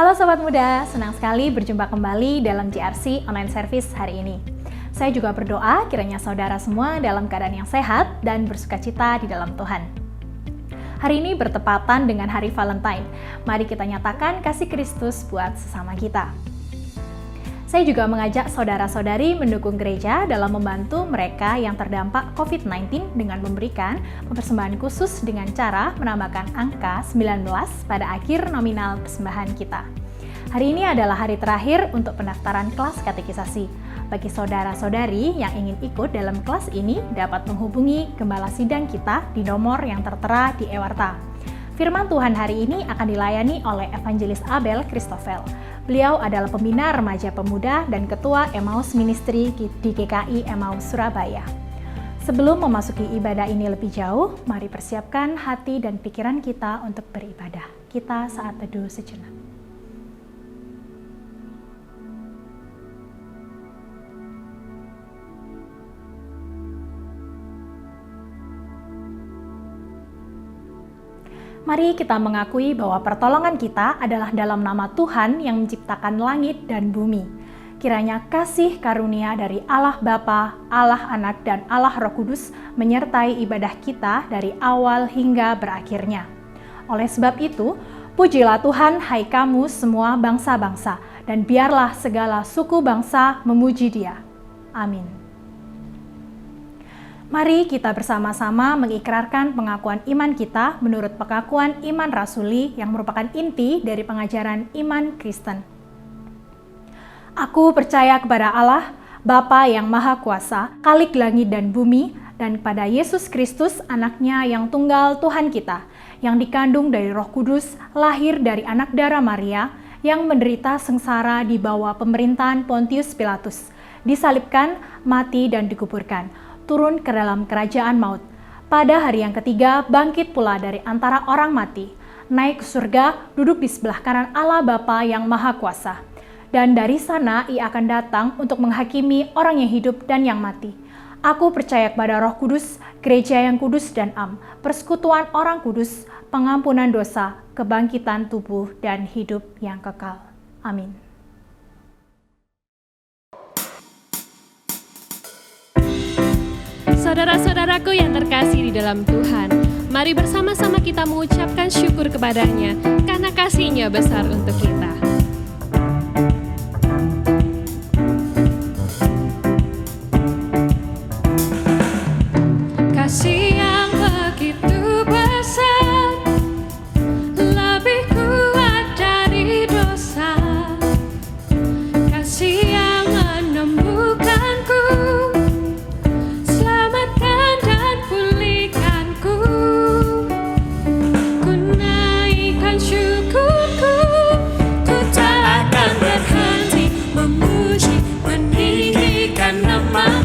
Halo Sobat Muda, senang sekali berjumpa kembali dalam JRC Online Service hari ini. Saya juga berdoa kiranya saudara semua dalam keadaan yang sehat dan bersukacita di dalam Tuhan. Hari ini bertepatan dengan hari Valentine. Mari kita nyatakan kasih Kristus buat sesama kita. Saya juga mengajak saudara-saudari mendukung gereja dalam membantu mereka yang terdampak COVID-19 dengan memberikan persembahan khusus dengan cara menambahkan angka 19 pada akhir nominal persembahan kita. Hari ini adalah hari terakhir untuk pendaftaran kelas katekisasi. Bagi saudara-saudari yang ingin ikut dalam kelas ini dapat menghubungi gembala sidang kita di nomor yang tertera di Ewarta. Firman Tuhan hari ini akan dilayani oleh Evangelis Abel Christoffel. Beliau adalah pembina remaja pemuda dan ketua Emmaus Ministry di GKI Emmaus Surabaya. Sebelum memasuki ibadah ini lebih jauh, mari persiapkan hati dan pikiran kita untuk beribadah. Kita saat teduh sejenak. Mari kita mengakui bahwa pertolongan kita adalah dalam nama Tuhan yang menciptakan langit dan bumi. Kiranya kasih karunia dari Allah Bapa, Allah Anak, dan Allah Roh Kudus menyertai ibadah kita dari awal hingga berakhirnya. Oleh sebab itu, pujilah Tuhan hai kamu semua bangsa-bangsa, dan biarlah segala suku bangsa memuji Dia. Amin. Mari kita bersama-sama mengikrarkan pengakuan iman kita menurut pengakuan iman rasuli yang merupakan inti dari pengajaran iman Kristen. Aku percaya kepada Allah, Bapa yang Maha Kuasa, Khalik langit dan bumi, dan kepada Yesus Kristus, Anaknya yang tunggal Tuhan kita, yang dikandung dari Roh Kudus, lahir dari anak darah Maria, yang menderita sengsara di bawah pemerintahan Pontius Pilatus, disalibkan, mati dan dikuburkan, turun ke dalam kerajaan maut. Pada hari yang ketiga, bangkit pula dari antara orang mati, naik ke surga, duduk di sebelah kanan Allah Bapa yang Maha Kuasa. Dan dari sana Ia akan datang untuk menghakimi orang yang hidup dan yang mati. Aku percaya kepada Roh Kudus, gereja yang kudus dan am, persekutuan orang kudus, pengampunan dosa, kebangkitan tubuh, dan hidup yang kekal. Amin. Saudara-saudaraku yang terkasih di dalam Tuhan, mari bersama-sama kita mengucapkan syukur kepada-Nya karena kasih-Nya besar untuk kita. Kasih yang begitu besar, lebih kuat dari dosa, kasih yang menemukanku,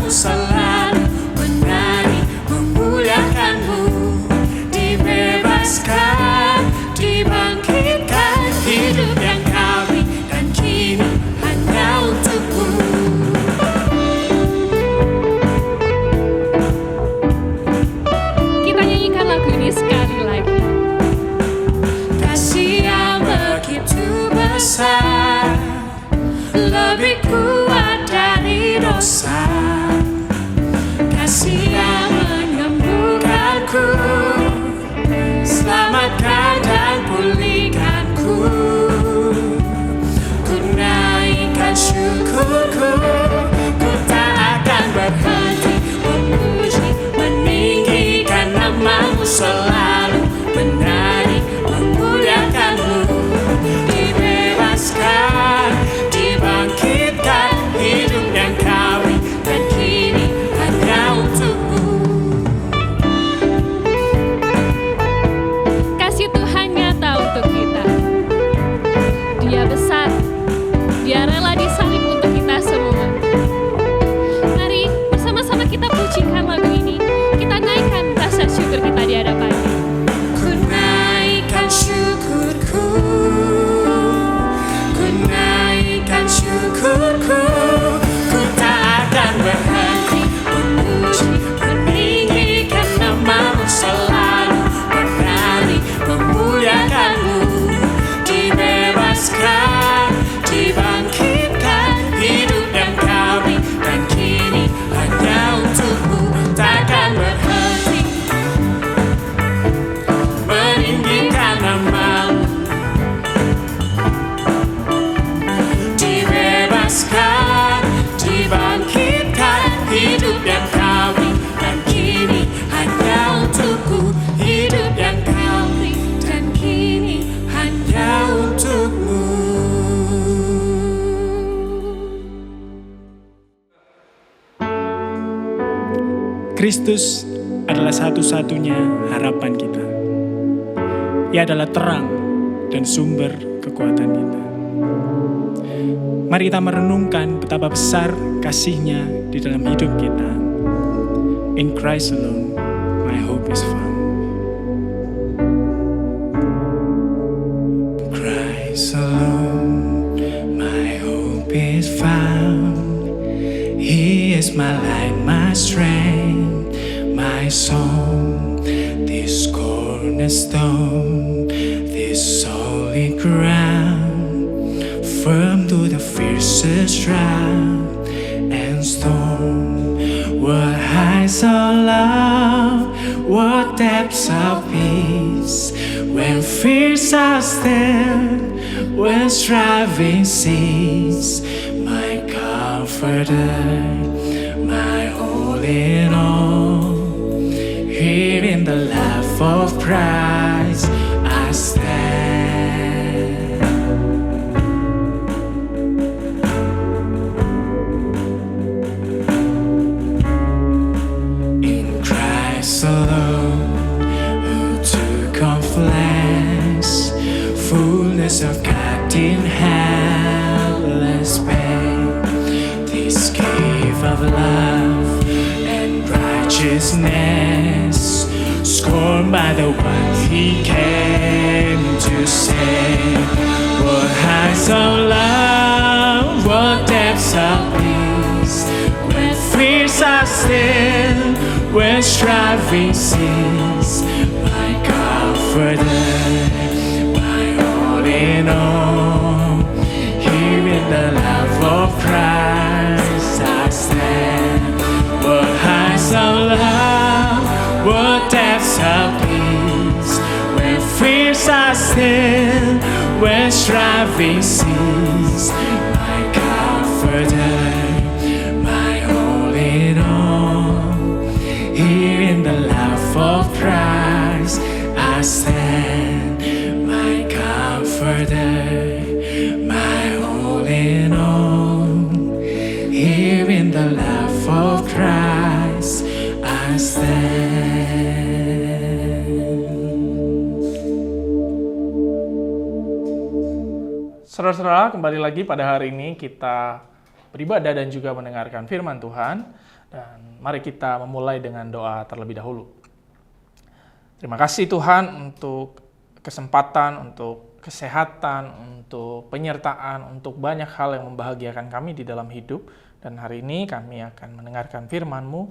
selalu menari memuliakan-Mu, dibebaskan, dibangkitkan, hidup yang kami dan kini hanya untuk-Mu. Kita nyanyikan lagu ini sekali lagi. Kasih yang begitu besar, lebih kuat dari dosa, kasih yang menyembuhkanku, selamatkan dan pulihkanku. Ku naikkan syukurku, ku tak akan berhenti memuji, meninggikan nama-Mu, selalu menari memuliakan-Mu, dibebaskan, dibangkitkan, hidup yang kami dan kini hanya untuk-Mu. Kasih Tuhan nyata untuk kita. Dia besar, Dia rela disalib untuk kita semua. Mari bersama-sama kita pujikan lagu ini, kita naikkan rasa syukur kita di hadapan-Nya. Kristus adalah satu-satunya harapan kita. Ia adalah terang dan sumber kekuatan kita. Mari kita merenungkan betapa besar kasih-Nya di dalam hidup kita. In Christ alone, my hope is found. In Christ alone, my hope is found. He is my light, my strength, my song. This cornerstone, this solid ground, firm to the fiercest drought and storm. What heights of love, what depths of peace, when fears are still, when striving cease. My comforter, my all in all, here in the life of Christ I stand. In Christ alone, who took on flesh, fullness of God in helpless pain. This gift of love and righteousness, scorned by the one He came to save. What heights of love, what depths of peace, when fears are still, when striving cease. My comforter, my all in all, here in the love of Christ I stand. What heights of love, what depths of peace, when fears are still, when striving cease. My comforter, my all in all, here in the love of Christ I stand. My comforter, my all in all, here in the love of Christ I stand. Saudara-saudara, kembali lagi pada hari ini kita beribadah dan juga mendengarkan firman Tuhan. Dan mari kita memulai dengan doa terlebih dahulu. Terima kasih Tuhan untuk kesempatan, untuk kesehatan, untuk penyertaan, untuk banyak hal yang membahagiakan kami di dalam hidup. Dan hari ini kami akan mendengarkan firman-Mu.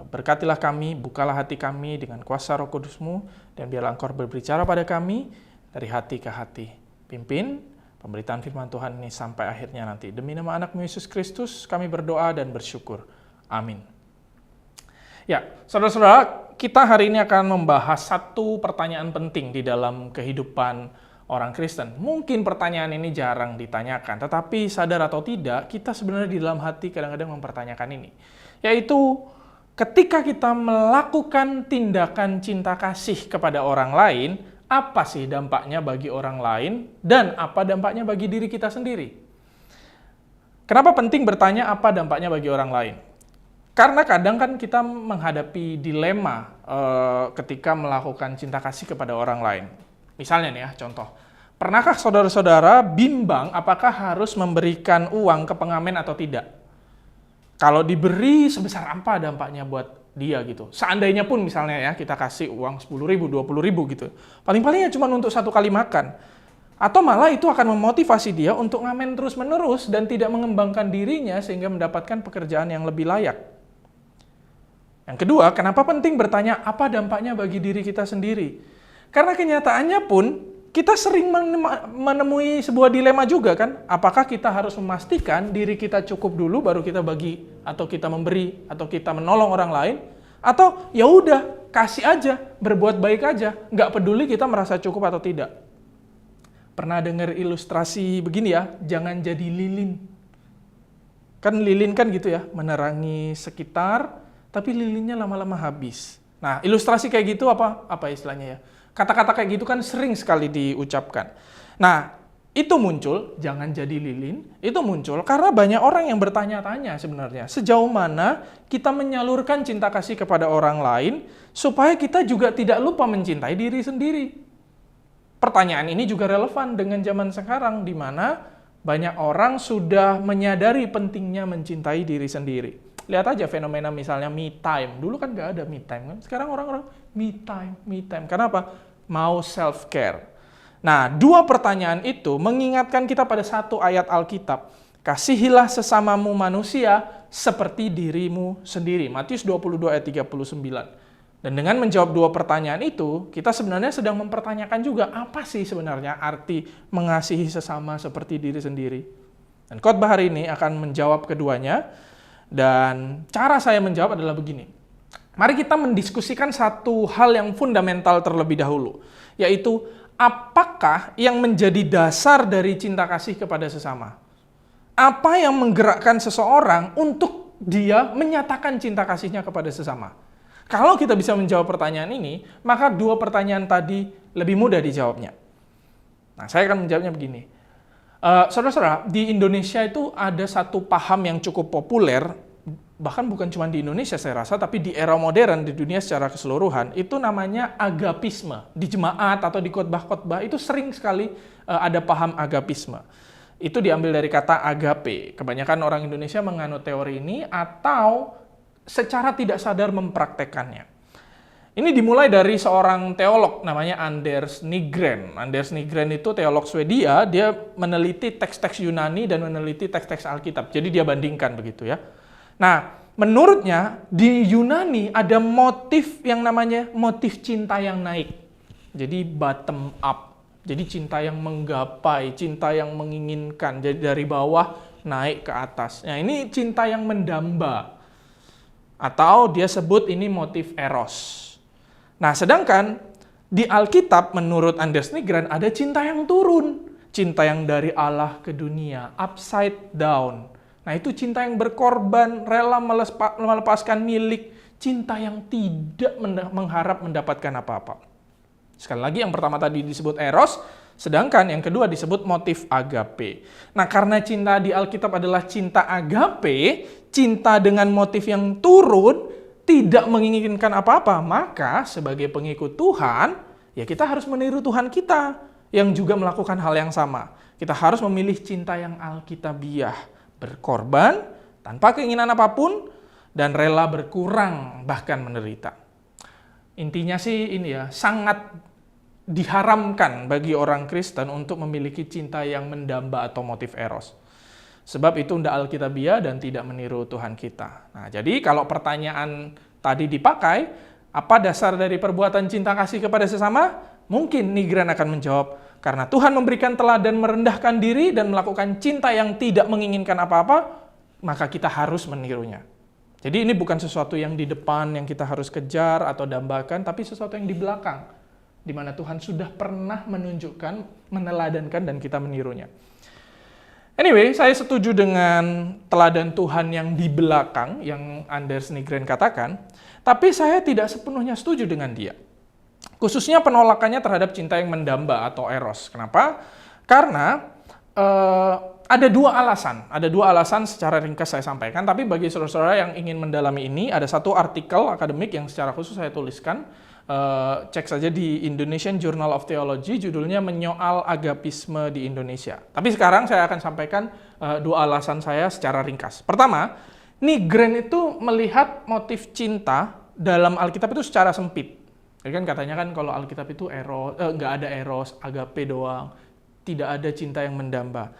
Berkatilah kami, bukalah hati kami dengan kuasa Roh Kudus-Mu, dan biarlah Engkau berbicara pada kami dari hati ke hati. Pimpin pemberitaan firman Tuhan ini sampai akhirnya nanti. Demi nama anak-Mu Yesus Kristus, kami berdoa dan bersyukur. Amin. Ya, saudara-saudara, kita hari ini akan membahas satu pertanyaan penting di dalam kehidupan orang Kristen. Mungkin pertanyaan ini jarang ditanyakan, tetapi sadar atau tidak, kita sebenarnya di dalam hati kadang-kadang mempertanyakan ini. Yaitu, ketika kita melakukan tindakan cinta kasih kepada orang lain, apa sih dampaknya bagi orang lain, dan apa dampaknya bagi diri kita sendiri? Kenapa penting bertanya apa dampaknya bagi orang lain? Karena kadang kan kita menghadapi dilema ketika melakukan cinta kasih kepada orang lain. Misalnya nih ya, contoh. Pernahkah saudara-saudara bimbang apakah harus memberikan uang ke pengamen atau tidak? Kalau diberi, sebesar apa dampaknya buat dia gitu. Seandainya pun misalnya ya, kita kasih uang 10.000, 20.000 gitu. Paling-palingnya cuma untuk satu kali makan. Atau malah itu akan memotivasi dia untuk ngamen terus-menerus dan tidak mengembangkan dirinya sehingga mendapatkan pekerjaan yang lebih layak. Yang kedua, kenapa penting bertanya apa dampaknya bagi diri kita sendiri? Karena kenyataannya pun kita sering menemui sebuah dilema juga kan. Apakah kita harus memastikan diri kita cukup dulu baru kita bagi, atau kita memberi, atau kita menolong orang lain, atau ya udah kasih aja, berbuat baik aja, nggak peduli kita merasa cukup atau tidak. Pernah dengar ilustrasi begini ya, jangan jadi lilin. Kan lilin kan gitu ya, menerangi sekitar, tapi lilinnya lama-lama habis. Nah, ilustrasi kayak gitu apa istilahnya ya? Kata-kata kayak gitu kan sering sekali diucapkan. Nah, itu muncul, jangan jadi lilin, itu muncul karena banyak orang yang bertanya-tanya sebenarnya, sejauh mana kita menyalurkan cinta kasih kepada orang lain, supaya kita juga tidak lupa mencintai diri sendiri. Pertanyaan ini juga relevan dengan zaman sekarang, di mana banyak orang sudah menyadari pentingnya mencintai diri sendiri. Lihat aja fenomena misalnya me time. Dulu kan nggak ada me time, kan? Sekarang orang-orang me time. Karena apa? Mau self-care. Nah, dua pertanyaan itu mengingatkan kita pada satu ayat Alkitab. Kasihilah sesamamu manusia seperti dirimu sendiri. Matius 22 ayat 39. Dan dengan menjawab dua pertanyaan itu, kita sebenarnya sedang mempertanyakan juga apa sih sebenarnya arti mengasihi sesama seperti diri sendiri. Dan khotbah hari ini akan menjawab keduanya. Dan cara saya menjawab adalah begini. Mari kita mendiskusikan satu hal yang fundamental terlebih dahulu, yaitu apakah yang menjadi dasar dari cinta kasih kepada sesama? Apa yang menggerakkan seseorang untuk dia menyatakan cinta kasihnya kepada sesama? Kalau kita bisa menjawab pertanyaan ini, maka dua pertanyaan tadi lebih mudah dijawabnya. Nah, saya akan menjawabnya begini. Saudara-saudara, di Indonesia itu ada satu paham yang cukup populer, bahkan bukan cuma di Indonesia saya rasa, tapi di era modern di dunia secara keseluruhan, itu namanya agapisme. Di jemaat atau di khotbah-khotbah itu sering sekali ada paham agapisme. Itu diambil dari kata agape. Kebanyakan orang Indonesia menganut teori ini atau secara tidak sadar mempraktekannya. Ini dimulai dari seorang teolog namanya Anders Nygren. Anders Nygren itu teolog Swedia, dia meneliti teks-teks Yunani dan meneliti teks-teks Alkitab. Jadi dia bandingkan begitu ya. Nah, menurutnya di Yunani ada motif yang namanya motif cinta yang naik. Jadi bottom up. Jadi cinta yang menggapai, cinta yang menginginkan. Jadi dari bawah naik ke atas. Nah, ini cinta yang mendamba. Atau dia sebut ini motif eros. Nah, sedangkan di Alkitab menurut Anders Nygren ada cinta yang turun. Cinta yang dari Allah ke dunia, upside down. Nah, itu cinta yang berkorban, rela melepaskan milik, cinta yang tidak mengharap mendapatkan apa-apa. Sekali lagi, yang pertama tadi disebut eros, sedangkan yang kedua disebut motif agape. Nah, karena cinta di Alkitab adalah cinta agape, cinta dengan motif yang turun, tidak menginginkan apa-apa, maka sebagai pengikut Tuhan, ya kita harus meniru Tuhan kita yang juga melakukan hal yang sama. Kita harus memilih cinta yang alkitabiah, berkorban tanpa keinginan apapun dan rela berkurang bahkan menderita. Intinya sih ini ya, sangat diharamkan bagi orang Kristen untuk memiliki cinta yang mendamba atau motif eros. Sebab itu tidak alkitabiah dan tidak meniru Tuhan kita. Nah, jadi kalau pertanyaan tadi dipakai, apa dasar dari perbuatan cinta kasih kepada sesama? Mungkin Nygren akan menjawab, karena Tuhan memberikan teladan merendahkan diri dan melakukan cinta yang tidak menginginkan apa-apa, maka kita harus menirunya. Jadi ini bukan sesuatu yang di depan yang kita harus kejar atau dambakan, tapi sesuatu yang di belakang, di mana Tuhan sudah pernah menunjukkan, meneladankan, dan kita menirunya. Anyway, saya setuju dengan teladan Tuhan yang di belakang, yang Anders Nygren katakan, tapi saya tidak sepenuhnya setuju dengan dia. Khususnya penolakannya terhadap cinta yang mendamba atau eros. Kenapa? Karena ada dua alasan secara ringkas saya sampaikan, tapi bagi saudara-saudara yang ingin mendalami ini, ada satu artikel akademik yang secara khusus saya tuliskan, cek saja di Indonesian Journal of Theology, judulnya Menyoal Agapisme di Indonesia. Tapi sekarang saya akan sampaikan dua alasan saya secara ringkas. Pertama, Nygren itu melihat motif cinta dalam Alkitab itu secara sempit. Jadi kan katanya kan kalau Alkitab itu nggak ada eros, agape doang, tidak ada cinta yang mendamba.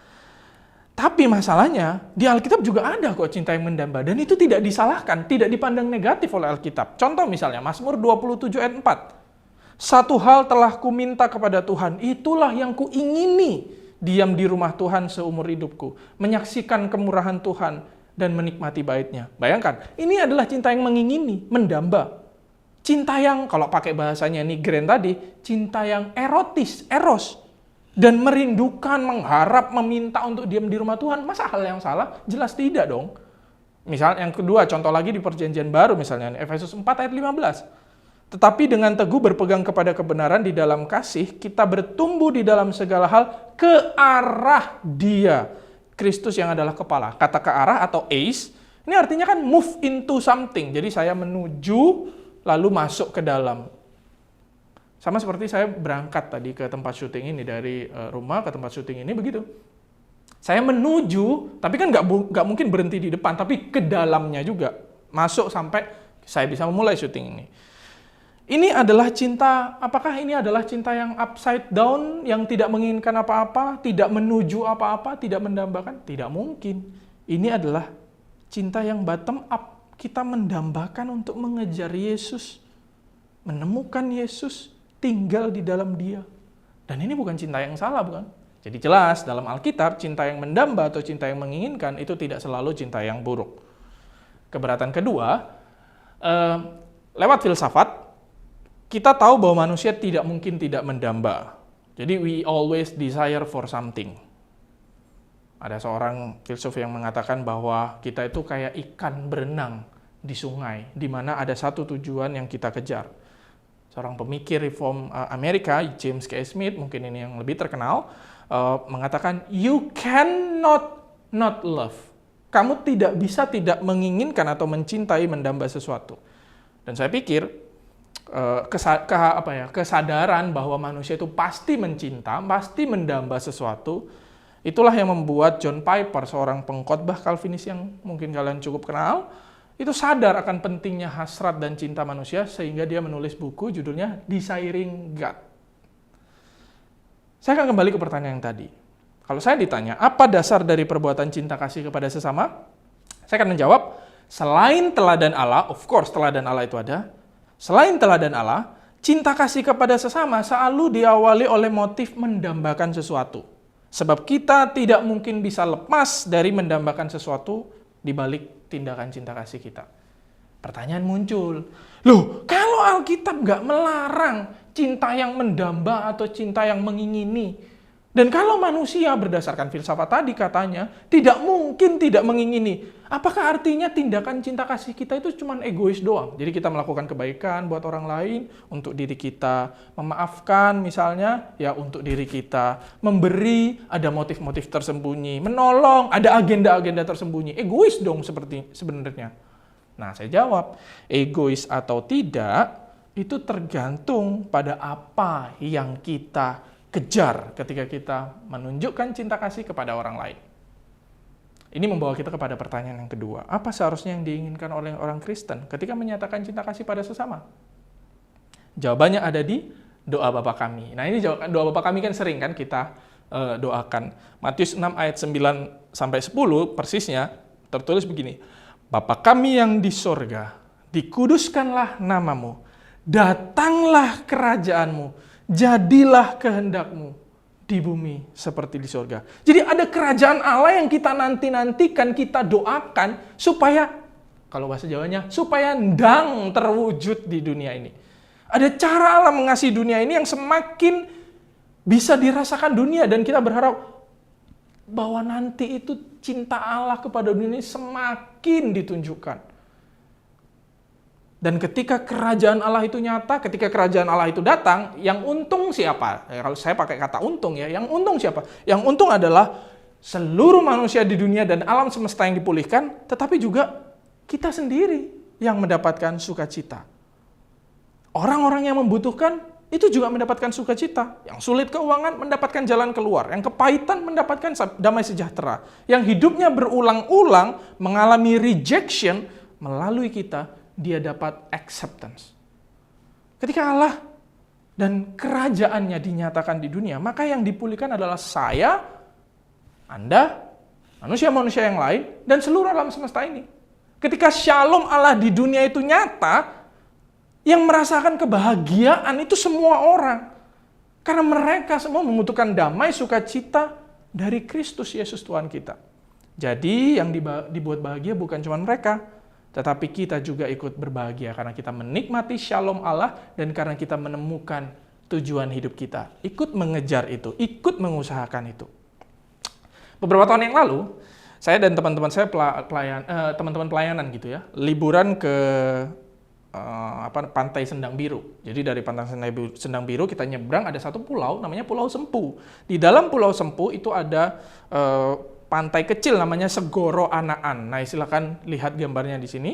Tapi masalahnya, di Alkitab juga ada kok cinta yang mendamba. Dan itu tidak disalahkan, tidak dipandang negatif oleh Alkitab. Contoh misalnya, Mazmur 27 ayat 4. Satu hal telah kuminta kepada Tuhan, itulah yang kuingini, diam di rumah Tuhan seumur hidupku, menyaksikan kemurahan Tuhan, dan menikmati baitnya. Bayangkan, ini adalah cinta yang mengingini, mendamba. Cinta yang, kalau pakai bahasanya Nygren tadi, cinta yang erotis, eros. Dan merindukan, mengharap, meminta untuk diam di rumah Tuhan. Masa hal yang salah? Jelas tidak dong. Misalnya yang kedua, contoh lagi di Perjanjian Baru misalnya, Efesus 4 ayat 15. Tetapi dengan teguh berpegang kepada kebenaran di dalam kasih, kita bertumbuh di dalam segala hal ke arah Dia, Kristus yang adalah kepala. Kata ke arah atau eis, ini artinya kan move into something. Jadi saya menuju lalu masuk ke dalam. Sama seperti saya berangkat tadi ke tempat syuting ini, dari rumah ke tempat syuting ini begitu. Saya menuju, tapi kan nggak mungkin berhenti di depan, tapi ke dalamnya juga. Masuk sampai saya bisa memulai syuting ini. Ini adalah cinta, apakah ini adalah cinta yang upside down, yang tidak menginginkan apa-apa, tidak menuju apa-apa, tidak mendambakan? Tidak mungkin. Ini adalah cinta yang bottom up. Kita mendambakan untuk mengejar Yesus, menemukan Yesus, tinggal di dalam Dia. Dan ini bukan cinta yang salah, bukan? Jadi jelas dalam Alkitab, cinta yang mendamba atau cinta yang menginginkan itu tidak selalu cinta yang buruk. Keberatan kedua, lewat filsafat, kita tahu bahwa manusia tidak mungkin tidak mendamba. Jadi we always desire for something. Ada seorang filsuf yang mengatakan bahwa kita itu kayak ikan berenang di sungai, di mana ada satu tujuan yang kita kejar. Seorang pemikir reform Amerika, James K. Smith, mungkin ini yang lebih terkenal, mengatakan, you cannot not love. Kamu tidak bisa tidak menginginkan atau mencintai, mendamba sesuatu. Dan saya pikir, kesadaran bahwa manusia itu pasti mencinta, pasti mendamba sesuatu, itulah yang membuat John Piper, seorang pengkhotbah Calvinis yang mungkin kalian cukup kenal, itu sadar akan pentingnya hasrat dan cinta manusia, sehingga dia menulis buku judulnya Desiring God. Saya akan kembali ke pertanyaan yang tadi. Kalau saya ditanya, apa dasar dari perbuatan cinta kasih kepada sesama? Saya akan menjawab, selain teladan Allah, of course teladan Allah itu ada, selain teladan Allah, cinta kasih kepada sesama selalu diawali oleh motif mendambakan sesuatu. Sebab kita tidak mungkin bisa lepas dari mendambakan sesuatu di balik tindakan cinta kasih kita. Pertanyaan muncul, loh kalau Alkitab nggak melarang cinta yang mendamba atau cinta yang mengingini, dan kalau manusia berdasarkan filsafat tadi katanya tidak mungkin tidak mengingini, apakah artinya tindakan cinta kasih kita itu cuma egois doang? Jadi kita melakukan kebaikan buat orang lain, untuk diri kita, memaafkan misalnya, ya untuk diri kita, memberi, ada motif-motif tersembunyi, menolong, ada agenda-agenda tersembunyi, egois dong seperti sebenarnya. Nah saya jawab, egois atau tidak, itu tergantung pada apa yang kita kejar ketika kita menunjukkan cinta kasih kepada orang lain. Ini membawa kita kepada pertanyaan yang kedua. Apa seharusnya yang diinginkan oleh orang Kristen ketika menyatakan cinta kasih pada sesama? Jawabannya ada di doa Bapa kami. Nah ini doa Bapa kami kan sering kan kita doakan. Matius 6 ayat 9 sampai 10 persisnya tertulis begini. Bapa kami yang di sorga, dikuduskanlah namamu, datanglah kerajaanmu, jadilah kehendakmu di bumi seperti di surga. Jadi ada kerajaan Allah yang kita nanti-nantikan, kita doakan supaya, kalau bahasa Jawanya, supaya ndang terwujud di dunia ini. Ada cara Allah mengasihi dunia ini yang semakin bisa dirasakan dunia, dan kita berharap bahwa nanti itu cinta Allah kepada dunia ini semakin ditunjukkan. Dan ketika kerajaan Allah itu nyata, ketika kerajaan Allah itu datang, yang untung siapa? Kalau saya pakai kata untung ya, yang untung siapa? Yang untung adalah seluruh manusia di dunia dan alam semesta yang dipulihkan, tetapi juga kita sendiri yang mendapatkan sukacita. Orang-orang yang membutuhkan itu juga mendapatkan sukacita. Yang sulit keuangan mendapatkan jalan keluar, yang kepahitan mendapatkan damai sejahtera, yang hidupnya berulang-ulang mengalami rejection, melalui kita dia dapat acceptance. Ketika Allah dan kerajaannya dinyatakan di dunia, maka yang dipulihkan adalah saya, Anda, manusia-manusia yang lain, dan seluruh alam semesta ini. Ketika shalom Allah di dunia itu nyata, yang merasakan kebahagiaan itu semua orang. Karena mereka semua membutuhkan damai, sukacita dari Kristus Yesus Tuhan kita. Jadi yang dibuat bahagia bukan cuma mereka, tetapi kita juga ikut berbahagia karena kita menikmati shalom Allah dan karena kita menemukan tujuan hidup kita. Ikut mengejar itu, ikut mengusahakan itu. Beberapa tahun yang lalu, saya dan teman-teman saya teman-teman pelayanan gitu ya, liburan ke Pantai Sendang Biru. Jadi dari Pantai Sendang Biru kita nyebrang, ada satu pulau namanya Pulau Sempu. Di dalam Pulau Sempu itu ada pantai kecil namanya Segoro Anaan. Nah, silakan lihat gambarnya di sini.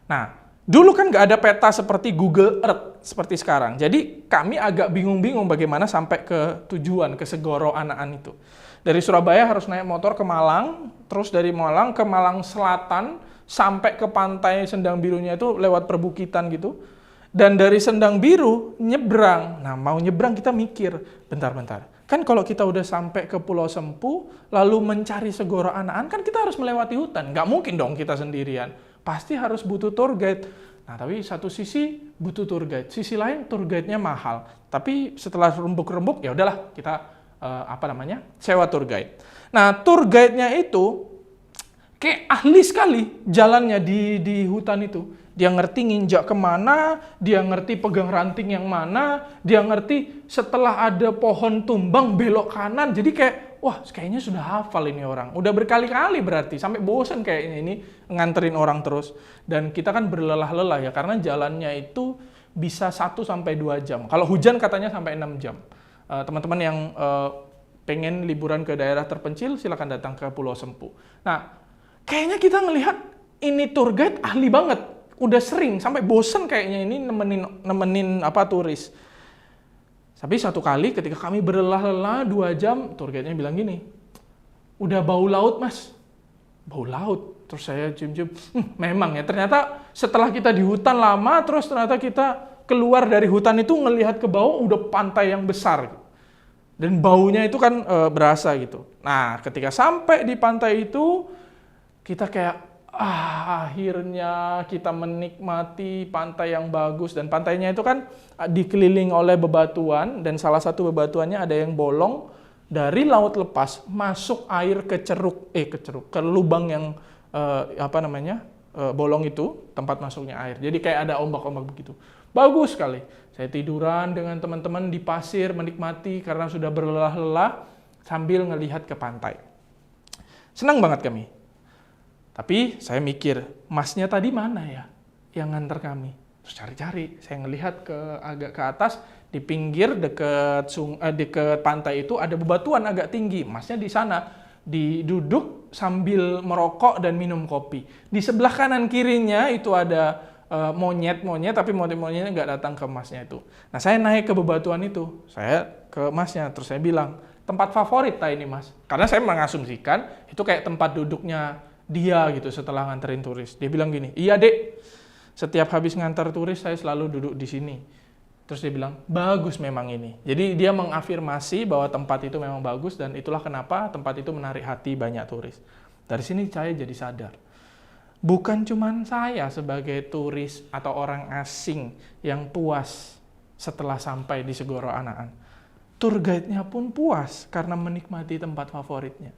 Nah, dulu kan nggak ada peta seperti Google Earth seperti sekarang. Jadi kami agak bingung-bingung bagaimana sampai ke tujuan, ke Segoro Anaan itu. Dari Surabaya harus naik motor ke Malang, terus dari Malang ke Malang Selatan, sampai ke pantai Sendang Birunya itu lewat perbukitan gitu. Dan dari Sendang Biru nyebrang. Nah, mau nyebrang kita mikir, bentar-bentar. Kan kalau kita udah sampai ke Pulau Sempu, lalu mencari Segoro Anaan, kan kita harus melewati hutan. Nggak mungkin dong kita sendirian. Pasti harus butuh tour guide. Nah, tapi satu sisi butuh tour guide, sisi lain tour guide-nya mahal. Tapi setelah rembuk-rembuk, ya udahlah kita sewa tour guide. Nah, tour guide-nya itu kayak ahli sekali jalannya di hutan itu. Dia ngerti nginjak kemana, dia ngerti pegang ranting yang mana, dia ngerti setelah ada pohon tumbang belok kanan. Jadi kayak, wah kayaknya sudah hafal ini orang. Udah berkali-kali berarti, sampai bosan kayaknya ini nganterin orang terus. Dan kita kan berlelah-lelah ya, karena jalannya itu bisa 1-2 jam. Kalau hujan katanya sampai 6 jam. Teman-teman yang pengen liburan ke daerah terpencil, silakan datang ke Pulau Sempu. Nah, kayaknya kita ngelihat ini tour guide ahli banget. Udah sering, sampai bosen kayaknya ini nemenin turis. Tapi satu kali ketika kami berlelah-lelah 2 jam, tour guide-nya bilang gini, udah bau laut mas. Bau laut? Terus saya cium-cium, memang ya ternyata setelah kita di hutan lama, terus ternyata kita keluar dari hutan itu ngelihat ke bawah udah pantai yang besar. Dan baunya itu kan berasa gitu. Nah, ketika sampai di pantai itu, kita kayak, akhirnya kita menikmati pantai yang bagus. Dan pantainya itu kan dikelilingi oleh bebatuan, dan salah satu bebatuannya ada yang bolong, dari laut lepas masuk air ke ke lubang yang bolong itu, tempat masuknya air. Jadi kayak ada ombak-ombak begitu. Bagus sekali. Saya tiduran dengan teman-teman di pasir, menikmati karena sudah berlelah-lelah sambil ngelihat ke pantai. Senang banget kami. Tapi saya mikir, masnya tadi mana ya yang nganter kami? Terus cari-cari, saya ngelihat agak ke atas, di pinggir dekat pantai itu ada bebatuan agak tinggi. Masnya di sana, duduk sambil merokok dan minum kopi. Di sebelah kanan kirinya itu ada monyet-monyet, tapi monyet-monyetnya nggak datang ke masnya itu. Nah, saya naik ke bebatuan itu, saya ke masnya, terus saya bilang, tempat favorit ini mas. Karena saya mengasumsikan itu kayak tempat duduknya dia gitu setelah nganterin turis. Dia bilang gini, iya dek, setiap habis ngantar turis saya selalu duduk di sini. Terus dia bilang, bagus memang ini. Jadi dia mengafirmasi bahwa tempat itu memang bagus, dan itulah kenapa tempat itu menarik hati banyak turis. Dari sini saya jadi sadar, bukan cuma saya sebagai turis atau orang asing yang puas setelah sampai di Segoro Anaan. Tour guide-nya pun puas karena menikmati tempat favoritnya.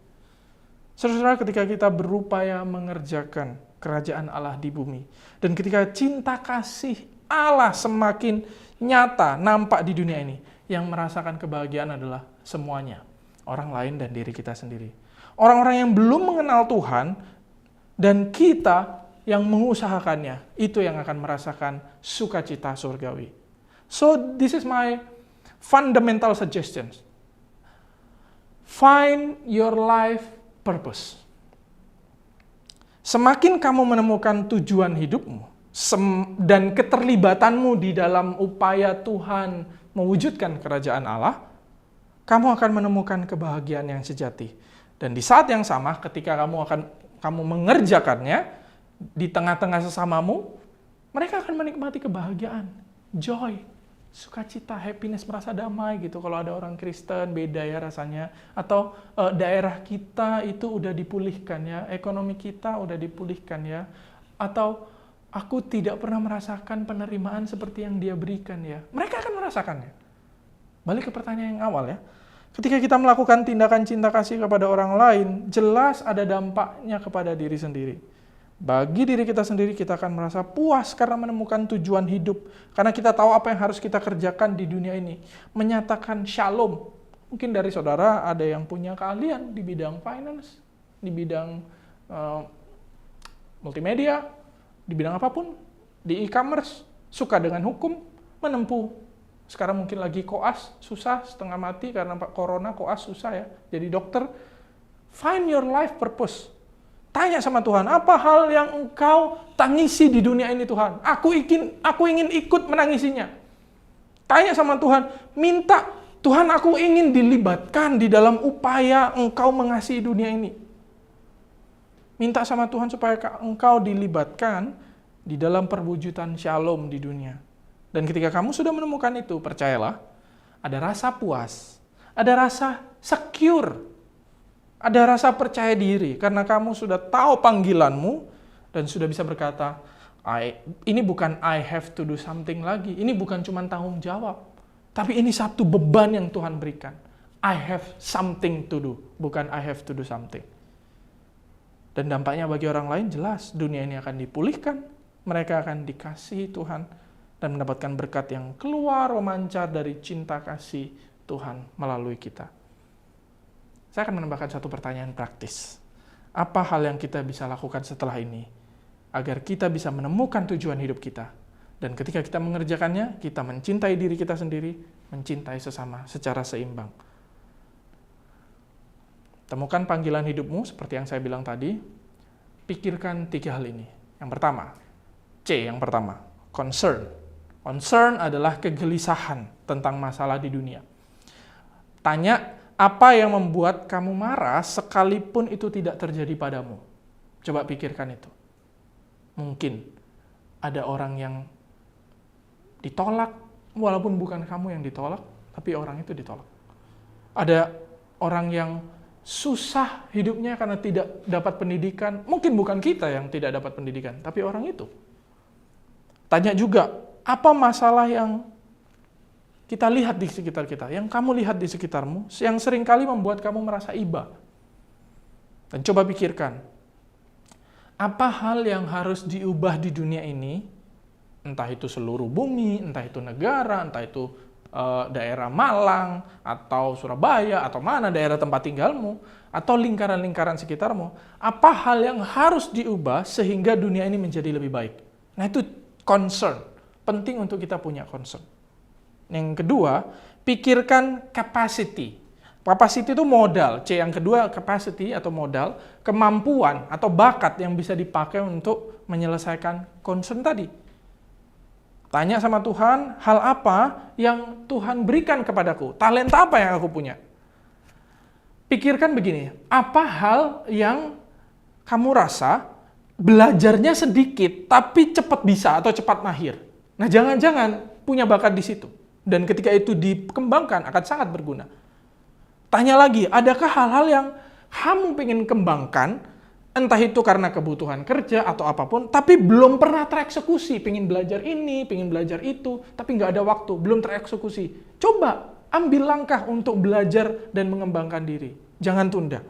Saudara, ketika kita berupaya mengerjakan kerajaan Allah di bumi, dan ketika cinta kasih Allah semakin nyata, nampak di dunia ini, yang merasakan kebahagiaan adalah semuanya, orang lain dan diri kita sendiri. Orang-orang yang belum mengenal Tuhan, dan kita yang mengusahakannya, itu yang akan merasakan sukacita surgawi. So, this is my fundamental suggestions. Find your life purpose. Semakin kamu menemukan tujuan hidupmu dan keterlibatanmu di dalam upaya Tuhan mewujudkan kerajaan Allah, kamu akan menemukan kebahagiaan yang sejati. Dan di saat yang sama, ketika kamu mengerjakannya di tengah-tengah sesamamu, mereka akan menikmati kebahagiaan, joy, sukacita, happiness, merasa damai gitu. Kalau ada orang Kristen, beda ya rasanya. Atau daerah kita itu udah dipulihkan ya, ekonomi kita udah dipulihkan ya. Atau aku tidak pernah merasakan penerimaan seperti yang dia berikan ya. Mereka akan merasakannya. Balik ke pertanyaan yang awal ya. Ketika kita melakukan tindakan cinta kasih kepada orang lain, jelas ada dampaknya kepada diri sendiri. Bagi diri kita sendiri, kita akan merasa puas karena menemukan tujuan hidup. Karena kita tahu apa yang harus kita kerjakan di dunia ini. Menyatakan shalom. Mungkin dari saudara ada yang punya keahlian di bidang finance, di bidang multimedia, di bidang apapun, di e-commerce. suka dengan hukum, menempuh. Sekarang mungkin lagi koas, susah, setengah mati karena corona, koas susah ya. Jadi dokter, find your life purpose. Tanya sama Tuhan, apa hal yang engkau tangisi di dunia ini Tuhan? Aku ingin ikut menangisinya. Tanya sama Tuhan, minta, Tuhan aku ingin dilibatkan di dalam upaya engkau mengasihi dunia ini. Minta sama Tuhan supaya engkau dilibatkan di dalam perwujudan shalom di dunia. Dan ketika kamu sudah menemukan itu, percayalah, ada rasa puas, ada rasa secure, ada rasa percaya diri, karena kamu sudah tahu panggilanmu, dan sudah bisa berkata, ini bukan I have to do something lagi, ini bukan cuma tanggung jawab, tapi ini satu beban yang Tuhan berikan. I have something to do, bukan I have to do something. Dan dampaknya bagi orang lain jelas, dunia ini akan dipulihkan, mereka akan dikasihi Tuhan, dan mendapatkan berkat yang keluar memancar dari cinta kasih Tuhan melalui kita. Saya akan menambahkan satu pertanyaan praktis. Apa hal yang kita bisa lakukan setelah ini agar kita bisa menemukan tujuan hidup kita? Dan ketika kita mengerjakannya, kita mencintai diri kita sendiri, mencintai sesama secara seimbang. Temukan panggilan hidupmu seperti yang saya bilang tadi. Pikirkan 3 hal ini. Yang pertama, C yang pertama, concern. Concern adalah kegelisahan tentang masalah di dunia. Tanya, apa yang membuat kamu marah sekalipun itu tidak terjadi padamu? Coba pikirkan itu. Mungkin ada orang yang ditolak, walaupun bukan kamu yang ditolak, tapi orang itu ditolak. Ada orang yang susah hidupnya karena tidak dapat pendidikan. Mungkin bukan kita yang tidak dapat pendidikan, tapi orang itu. Tanya juga, apa masalah yang kita lihat di sekitar kita, yang kamu lihat di sekitarmu, yang seringkali membuat kamu merasa iba. Dan coba pikirkan, apa hal yang harus diubah di dunia ini, entah itu seluruh bumi, entah itu negara, entah itu daerah Malang, atau Surabaya, atau mana daerah tempat tinggalmu, atau lingkaran-lingkaran sekitarmu, apa hal yang harus diubah sehingga dunia ini menjadi lebih baik? Nah itu concern, penting untuk kita punya concern. Yang kedua, pikirkan capacity. Capacity itu modal. C yang kedua, capacity atau modal, kemampuan atau bakat yang bisa dipakai untuk menyelesaikan concern tadi. Tanya sama Tuhan, hal apa yang Tuhan berikan kepadaku? Talenta apa yang aku punya? Pikirkan begini, apa hal yang kamu rasa belajarnya sedikit, tapi cepat bisa atau cepat mahir? Nah, jangan-jangan punya bakat di situ. Dan ketika itu dikembangkan, akan sangat berguna. Tanya lagi, adakah hal-hal yang kamu pengen kembangkan, entah itu karena kebutuhan kerja atau apapun, tapi belum pernah tereksekusi, pengen belajar ini, pengen belajar itu, tapi nggak ada waktu, belum tereksekusi. Coba ambil langkah untuk belajar dan mengembangkan diri. Jangan tunda.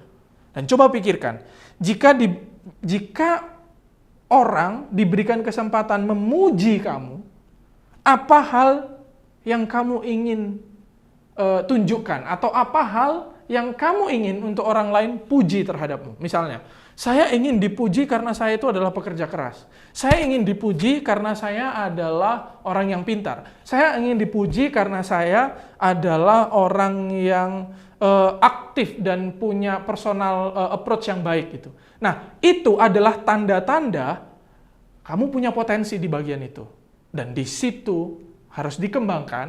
Dan coba pikirkan, jika orang diberikan kesempatan memuji kamu, apa hal yang kamu ingin tunjukkan, atau apa hal yang kamu ingin untuk orang lain puji terhadapmu? Misalnya, saya ingin dipuji karena saya itu adalah pekerja keras. Saya ingin dipuji karena saya adalah orang yang pintar. Saya ingin dipuji karena saya adalah orang yang aktif dan punya personal approach yang baik gitu. Nah, itu adalah tanda-tanda kamu punya potensi di bagian itu. Dan di situ harus dikembangkan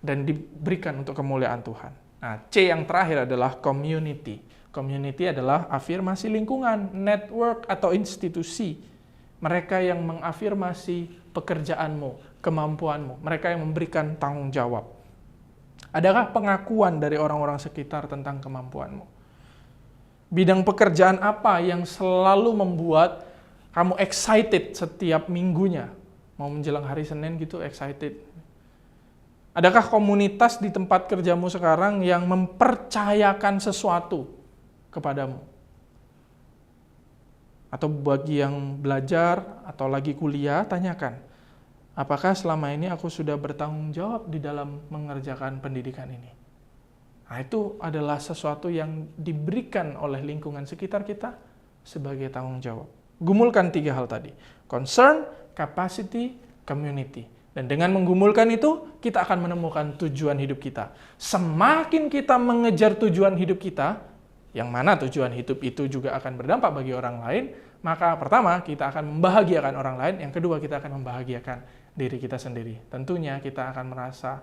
dan diberikan untuk kemuliaan Tuhan. Nah, C yang terakhir adalah community. Community adalah afirmasi lingkungan, network atau institusi. Mereka yang mengafirmasi pekerjaanmu, kemampuanmu. Mereka yang memberikan tanggung jawab. Adakah pengakuan dari orang-orang sekitar tentang kemampuanmu? Bidang pekerjaan apa yang selalu membuat kamu excited setiap minggunya? Mau menjelang hari Senin gitu, excited. Adakah komunitas di tempat kerjamu sekarang yang mempercayakan sesuatu kepadamu? Atau bagi yang belajar atau lagi kuliah, tanyakan, apakah selama ini aku sudah bertanggung jawab di dalam mengerjakan pendidikan ini? Nah, itu adalah sesuatu yang diberikan oleh lingkungan sekitar kita sebagai tanggung jawab. Gumulkan 3 hal tadi, concern, capacity, community. Dan dengan menggumulkan itu, kita akan menemukan tujuan hidup kita. Semakin kita mengejar tujuan hidup kita, yang mana tujuan hidup itu juga akan berdampak bagi orang lain, maka pertama, kita akan membahagiakan orang lain. Yang kedua, kita akan membahagiakan diri kita sendiri. Tentunya kita akan merasa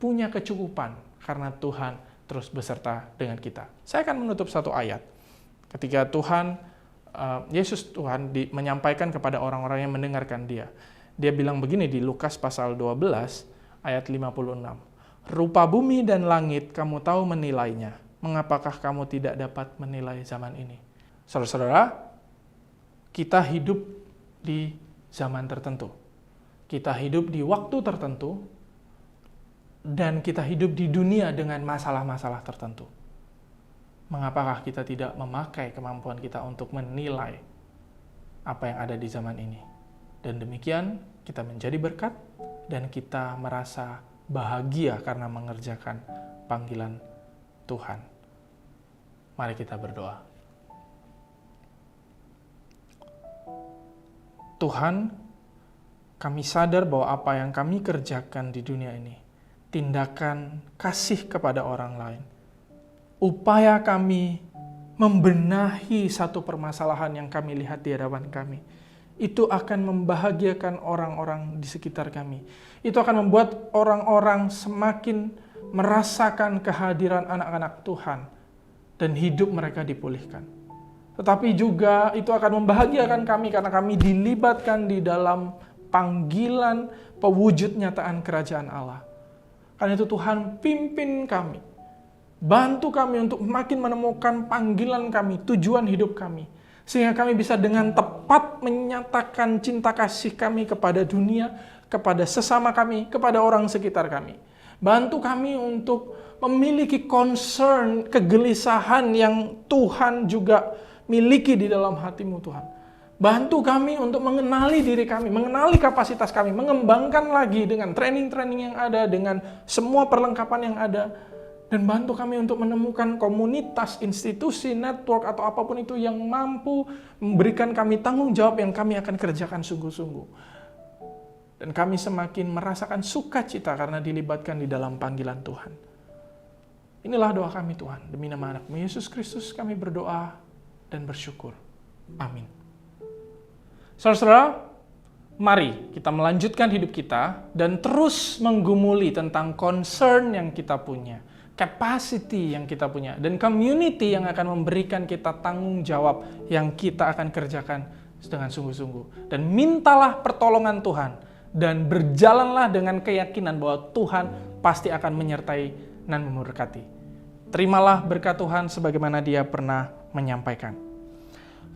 punya kecukupan karena Tuhan terus beserta dengan kita. Saya akan menutup satu ayat. Ketika Yesus Tuhan menyampaikan kepada orang-orang yang mendengarkan dia. Dia bilang begini di Lukas pasal 12 ayat 56. Rupa bumi dan langit kamu tahu menilainya. Mengapakah kamu tidak dapat menilai zaman ini? Saudara-saudara, kita hidup di zaman tertentu. Kita hidup di waktu tertentu. Dan kita hidup di dunia dengan masalah-masalah tertentu. Mengapakah kita tidak memakai kemampuan kita untuk menilai apa yang ada di zaman ini? Dan demikian kita menjadi berkat dan kita merasa bahagia karena mengerjakan panggilan Tuhan. Mari kita berdoa. Tuhan, kami sadar bahwa apa yang kami kerjakan di dunia ini, tindakan kasih kepada orang lain, upaya kami membenahi satu permasalahan yang kami lihat di hadapan kami, itu akan membahagiakan orang-orang di sekitar kami. Itu akan membuat orang-orang semakin merasakan kehadiran anak-anak Tuhan dan hidup mereka dipulihkan. Tetapi juga itu akan membahagiakan kami karena kami dilibatkan di dalam panggilan pewujud nyataan kerajaan Allah. Karena itu Tuhan pimpin kami. Bantu kami untuk makin menemukan panggilan kami, tujuan hidup kami. Sehingga kami bisa dengan tepat menyatakan cinta kasih kami kepada dunia, kepada sesama kami, kepada orang sekitar kami. Bantu kami untuk memiliki concern, kegelisahan yang Tuhan juga miliki di dalam hatimu Tuhan. Bantu kami untuk mengenali diri kami, mengenali kapasitas kami, mengembangkan lagi dengan training-training yang ada, dengan semua perlengkapan yang ada. Dan bantu kami untuk menemukan komunitas, institusi, network, atau apapun itu yang mampu memberikan kami tanggung jawab yang kami akan kerjakan sungguh-sungguh. Dan kami semakin merasakan sukacita karena dilibatkan di dalam panggilan Tuhan. Inilah doa kami Tuhan. Demi nama anak-Mu Yesus Kristus kami berdoa dan bersyukur. Amin. Saudara-saudara, mari kita melanjutkan hidup kita dan terus menggumuli tentang concern yang kita punya, capacity yang kita punya, dan community yang akan memberikan kita tanggung jawab yang kita akan kerjakan dengan sungguh-sungguh. Dan mintalah pertolongan Tuhan dan berjalanlah dengan keyakinan bahwa Tuhan pasti akan menyertai dan memberkati. Terimalah berkat Tuhan sebagaimana Dia pernah menyampaikan.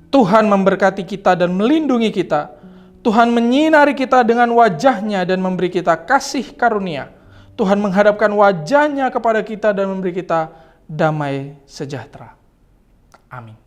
Tuhan memberkati kita dan melindungi kita. Tuhan menyinari kita dengan wajah-Nya dan memberi kita kasih karunia. Tuhan menghadapkan wajah-Nya kepada kita dan memberi kita damai sejahtera. Amin.